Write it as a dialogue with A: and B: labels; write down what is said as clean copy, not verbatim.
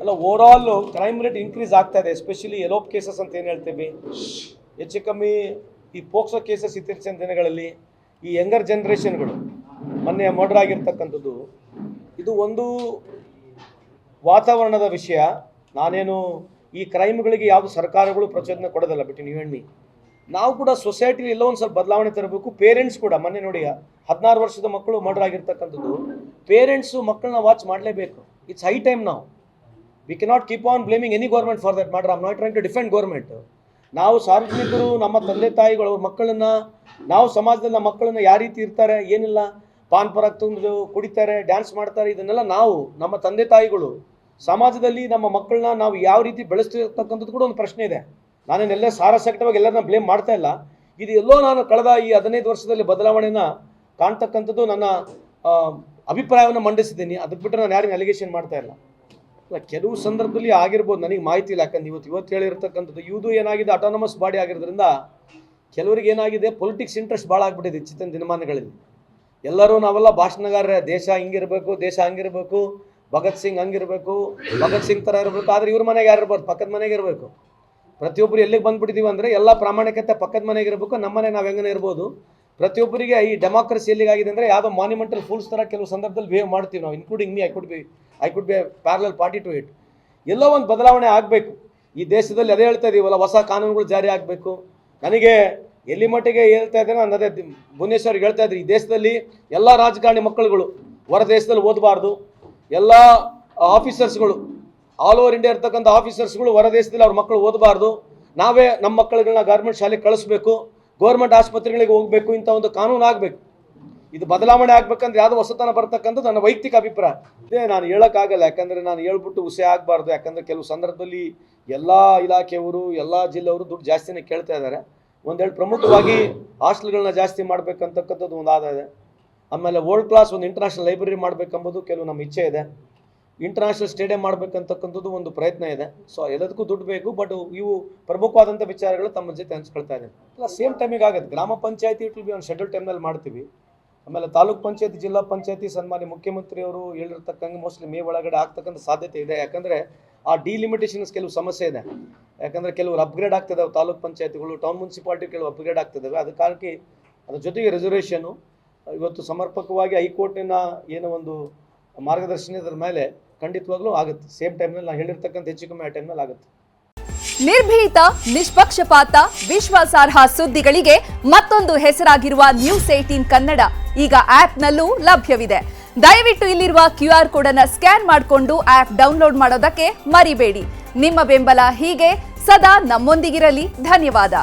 A: ಅಲ್ಲ, overall crime rate increase ಆಗ್ತಾ ಇದೆ. ಎಸ್ಪೆಷಲಿ ಎಲೋಪ್ ಕೇಸಸ್ ಅಂತ ಏನು ಹೇಳ್ತೀವಿ, ಹೆಚ್ಚು ಕಮ್ಮಿ ಈ ಪೋಕ್ಸೋ ಕೇಸಸ್ ಇತ್ತೀಚಿನ ದಿನಗಳಲ್ಲಿ ಈ ಯಂಗರ್ ಜನ್ರೇಷನ್ಗಳು ಮೊನ್ನೆ ಮರ್ಡರ್ ಆಗಿರ್ತಕ್ಕಂಥದ್ದು, ಇದು ಒಂದು ವಾತಾವರಣದ ವಿಷಯ. ನಾನೇನು ಈ ಕ್ರೈಮ್ಗಳಿಗೆ ಯಾವುದು ಸರ್ಕಾರಗಳು ಪ್ರಚೋದನೆ ಕೊಡೋದಲ್ಲ, ಬಿಟ್ಟು ನೀವು ಎಣ್ಣಿ ನಾವು ಕೂಡ ಸೊಸೈಟಿಲಿ ಎಲ್ಲೋ ಒಂದು ಸ್ವಲ್ಪ ಬದಲಾವಣೆ ತರಬೇಕು. ಪೇರೆಂಟ್ಸ್ ಕೂಡ, ಮೊನ್ನೆ ನೋಡಿ 16 ವರ್ಷದ ಮಕ್ಕಳು ಮರ್ಡರ್ ಆಗಿರ್ತಕ್ಕಂಥದ್ದು, ಪೇರೆಂಟ್ಸು ಮಕ್ಕಳನ್ನ ವಾಚ್ ಮಾಡಲೇಬೇಕು. ಇಟ್ಸ್ ಹೈ ಟೈಮ್ ನಾವು. We cannot keep on blaming any government for that murder. I am not trying to defend government. ನಾವು ಸಾರ್ವಜನಿಕರು, ನಮ್ಮ ತಂದೆ ತಾಯಿಗಳು ಮಕ್ಕಳನ್ನು, ನಾವು ಸಮಾಜದಲ್ಲಿ ನಮ್ಮ ಮಕ್ಕಳನ್ನು ಯಾವ ರೀತಿ ಇರ್ತಾರೆ ಏನಿಲ್ಲ, ಪಾನ್ ಪರಾಗ್ ತಂದು ಕುಡಿತಾರೆ, ಡ್ಯಾನ್ಸ್ ಮಾಡ್ತಾರೆ, ಇದನ್ನೆಲ್ಲ ನಾವು ನಮ್ಮ ತಂದೆ ತಾಯಿಗಳು ಸಮಾಜದಲ್ಲಿ ನಮ್ಮ ಮಕ್ಕಳನ್ನ ನಾವು ಯಾವ ರೀತಿ ಬೆಳೆಸ್ತಿರ್ತಕ್ಕಂಥದ್ದು ಕೂಡ ಒಂದು ಪ್ರಶ್ನೆ ಇದೆ. ನಾನೇನೆಲ್ಲ ಸಾರಸಕಟವಾಗಿ ಎಲ್ಲರನ್ನ ಬ್ಲೇಮ್ ಮಾಡ್ತಾ ಇಲ್ಲ. ಇದು ಎಲ್ಲೋ ನಾನು ಕಳೆದ ಈ 15 ವರ್ಷದಲ್ಲಿ ಬದಲಾವಣೆನ ಕಾಣ್ತಕ್ಕಂಥದ್ದು ನನ್ನ ಅಭಿಪ್ರಾಯವನ್ನು ಮಂಡಿಸಿದ್ದೀನಿ. ಅದಕ್ಕೆ ಬಿಟ್ಟರೆ ನಾನು ಯಾರಿಗೂ ಅಲಿಗೇಷನ್ ಮಾಡ್ತಾ ಇಲ್ಲ. ಕೆಲವು ಸಂದರ್ಭದಲ್ಲಿ ಆಗಿರ್ಬೋದು, ನನಗೆ ಮಾಹಿತಿ ಇಲ್ಲ. ಯಾಕಂದ್ರೆ ಇವತ್ತು ಹೇಳಿರ್ತಕ್ಕಂಥದ್ದು ಇದು ಏನಾಗಿದೆ, ಅಟಾನಮಸ್ ಬಾಡಿ ಆಗಿರೋದ್ರಿಂದ ಕೆಲವರಿಗೆ ಏನಾಗಿದೆ, ಪೊಲಿಟಿಕ್ಸ್ ಇಂಟ್ರೆಸ್ಟ್ ಭಾಳ ಆಗ್ಬಿಟ್ಟಿದೆ ಇತ್ತೀಚಿನ ದಿನಮಾನಗಳಲ್ಲಿ. ಎಲ್ಲರೂ ನಾವೆಲ್ಲ ಭಾಷಣಗಾರರೇ, ದೇಶ ಹಿಂಗಿರಬೇಕು, ದೇಶ ಹಂಗಿರಬೇಕು, ಭಗತ್ ಸಿಂಗ್ ಹಂಗಿರಬೇಕು, ಭಗತ್ ಸಿಂಗ್ ಥರ ಇರಬೇಕು. ಆದರೆ ಇವ್ರ ಮನೆಗೆ ಯಾರು ಇರ್ಬಾರ್ದು, ಪಕ್ಕದ ಮನೆಗೆ ಇರಬೇಕು. ಪ್ರತಿಯೊಬ್ಬರು ಎಲ್ಲಿಗೆ ಬಂದುಬಿಟ್ಟಿದ್ದೀವಿ ಅಂದರೆ ಎಲ್ಲ ಪ್ರಾಮಾಣಿಕತೆ ಪಕ್ಕದ ಮನೆಗೆ ಇರಬೇಕು, ನಮ್ಮ ಮನೆ ನಾವು ಹೆಂಗನೇ ಇರ್ಬೋದು. ಪ್ರತಿಯೊಬ್ಬರಿಗೆ ಈ ಡೆಮಾಕ್ರಸಿ ಎಲ್ಲಿಗಾಗಿದೆ ಅಂದರೆ ಯಾವುದೋ ಮಾನ್ಯುಮೆಂಟಲ್ ಫೂಲ್ಸ್ ಥರ ಕೆಲವು ಸಂದರ್ಭದಲ್ಲಿ ಬಿಹೇವ್ ಮಾಡ್ತೀವಿ ನಾವು, including me. I could be parallel party to it. ಎಲ್ಲೋ ಒಂದು ಬದಲಾವಣೆ ಆಗಬೇಕು ಈ ದೇಶದಲ್ಲಿ. ಅದೇ ಹೇಳ್ತಾ ಇದ್ದೀವಲ್ಲ, ಹೊಸ ಕಾನೂನುಗಳು ಜಾರಿ ಆಗಬೇಕು. ನನಗೆ ಎಲ್ಲಿ ಮಟ್ಟಿಗೆ ಹೇಳ್ತಾ ಇದ್ದೇನೆ, ನಾನು ಅದೇ ಭುವನೇಶ್ವರ್ಗೆ ಹೇಳ್ತಾ ಇದ್ರಿ, ಈ ದೇಶದಲ್ಲಿ ಎಲ್ಲ ರಾಜಕಾರಣಿ ಮಕ್ಕಳುಗಳು ಹೊರ ದೇಶದಲ್ಲಿ ಓದಬಾರ್ದು. ಎಲ್ಲ ಆಫೀಸರ್ಸ್ಗಳು, ಆಲ್ ಓವರ್ ಇಂಡಿಯಾ ಇರ್ತಕ್ಕಂಥ ಆಫೀಸರ್ಸ್ಗಳು ಹೊರ ದೇಶದಲ್ಲಿ ಅವ್ರ ಮಕ್ಕಳು ಓದಬಾರ್ದು. ನಾವೇ ನಮ್ಮ ಮಕ್ಕಳುಗಳನ್ನ ಗೌರ್ಮೆಂಟ್ ಶಾಲೆಗೆ ಕಳಿಸ್ಬೇಕು, ಗೌರ್ಮೆಂಟ್ ಆಸ್ಪತ್ರೆಗಳಿಗೆ ಹೋಗಬೇಕು. ಇಂಥ ಒಂದು ಕಾನೂನು ಆಗಬೇಕು. ಇದು ಬದಲಾವಣೆ ಆಗ್ಬೇಕಂದ್ರೆ ಯಾವುದೋ ಹೊಸತನ ಬರ್ತಕ್ಕಂಥದ್ದು ನನ್ನ ವೈಯಕ್ತಿಕ ಅಭಿಪ್ರಾಯ. ಇದೇ ನಾನು ಹೇಳೋಕ್ಕಾಗಲ್ಲ, ಯಾಕಂದರೆ ನಾನು ಹೇಳ್ಬಿಟ್ಟು ಹುಸೆ ಆಗಬಾರ್ದು. ಯಾಕಂದರೆ ಕೆಲವು ಸಂದರ್ಭದಲ್ಲಿ ಎಲ್ಲ ಇಲಾಖೆಯವರು, ಎಲ್ಲ ಜಿಲ್ಲೆಯವರು ದುಡ್ಡು ಜಾಸ್ತಿನೇ ಕೇಳ್ತಾ ಇದ್ದಾರೆ. ಒಂದೆರಡು ಪ್ರಮುಖವಾಗಿ ಹಾಸ್ಟೆಲ್ಗಳನ್ನ ಜಾಸ್ತಿ ಮಾಡಬೇಕಂತಕ್ಕಂಥದ್ದು ಒಂದು ಆದ ಇದೆ. ಆಮೇಲೆ ವರ್ಲ್ಡ್ ಕ್ಲಾಸ್ ಒಂದು ಇಂಟರ್ನ್ಯಾಷನಲ್ ಲೈಬ್ರರಿ ಮಾಡಬೇಕೆಂಬುದು ಕೆಲವು ನಮ್ಮ ಇಚ್ಛೆ ಇದೆ. ಇಂಟರ್ನ್ಯಾಷನಲ್ ಸ್ಟೇಡಿಯಂ ಮಾಡಬೇಕಂತಕ್ಕಂಥದ್ದು ಒಂದು ಪ್ರಯತ್ನ ಇದೆ. ಸೊ ಎಲ್ಲದಕ್ಕೂ ದುಡ್ಡು ಬೇಕು. ಬಟ್ ಇವು ಪ್ರಮುಖವಾದಂಥ ವಿಚಾರಗಳು ತಮ್ಮ ಜೊತೆ ಹಂಚ್ಕೊಳ್ತಾ ಇದ್ದೇನೆ. ಎಲ್ಲ ಸೇಮ್ ಟೈಮಿಗೆ ಆಗುತ್ತೆ. ಗ್ರಾಮ ಪಂಚಾಯತಿ ಇಟ್ ವಿಲ್ ಬಿ ಒಂದು ಶೆಡ್ಯೂಲ್ ಟೈಮ್ನಲ್ಲಿ ಮಾಡ್ತೀವಿ. ಆಮೇಲೆ ತಾಲೂಕ್ ಪಂಚಾಯತಿ, ಜಿಲ್ಲಾ ಪಂಚಾಯತಿ ಸನ್ಮಾನ್ಯ ಮುಖ್ಯಮಂತ್ರಿಯವರು ಹೇಳಿರ್ತಕ್ಕಂಗೆ ಮೋಸ್ಟ್ಲಿ ಮೇ ಒಳಗಡೆ ಆಗ್ತಕ್ಕಂಥ ಸಾಧ್ಯತೆ ಇದೆ. ಯಾಕಂದರೆ ಆ ಡಿಲಿಮಿಟೇಷನ್ಸ್ ಕೆಲವು ಸಮಸ್ಯೆ ಇದೆ. ಯಾಕಂದರೆ ಕೆಲವರು ಅಪ್ಗ್ರೇಡ್ ಆಗ್ತಿದ್ದಾವೆ, ತಾಲೂಕ್ ಪಂಚಾಯತಿಗಳು, ಟೌನ್ ಮುನ್ಸಿಪಾಲಿಟಿ ಕೆಲವು ಅಪ್ಗ್ರೇಡ್ ಆಗ್ತಿದ್ದಾವೆ. ಅದ ಕಾರಣಕ್ಕೆ ಅದ್ರ ಜೊತೆಗೆ ರಿಸರ್ವೇಷನ್ನು ಇವತ್ತು ಸಮರ್ಪಕವಾಗಿ ಹೈಕೋರ್ಟಿನ ಏನೋ ಒಂದು ಮಾರ್ಗದರ್ಶನದ ಮೇಲೆ ಖಂಡಿತವಾಗ್ಲೂ ಆಗುತ್ತೆ. ಸೇಮ್ ಟೈಮ್ನಲ್ಲಿ ನಾನು ಹೇಳಿರ್ತಕ್ಕಂಥ ಹೆಚ್ಚು ಕಮ್ಮಿ ಆ ಟೈಮ್ನಲ್ಲಿ ಆಗುತ್ತೆ.
B: ನಿರ್ಭೀತ, ನಿಷ್ಪಕ್ಷಪಾತ, ವಿಶ್ವಾಸಾರ್ಹ ಸುದ್ದಿಗಳಿಗೆ ಮತ್ತೊಂದು ಹೆಸರಾಗಿರುವ ನ್ಯೂಸ್ 18 ಕನ್ನಡ ಈಗ ಆಪ್ನಲ್ಲೂ ಲಭ್ಯವಿದೆ. ದಯವಿಟ್ಟು ಇಲ್ಲಿರುವ QR ಕೋಡ್ ಅನ್ನು ಸ್ಕ್ಯಾನ್ ಮಾಡಿಕೊಂಡು ಆಪ್ ಡೌನ್ಲೋಡ್ ಮಾಡೋದಕ್ಕೆ ಮರಿಬೇಡಿ. ನಿಮ್ಮ ಬೆಂಬಲ ಹೀಗೆ ಸದಾ ನಮ್ಮೊಂದಿಗಿರಲಿ. ಧನ್ಯವಾದ.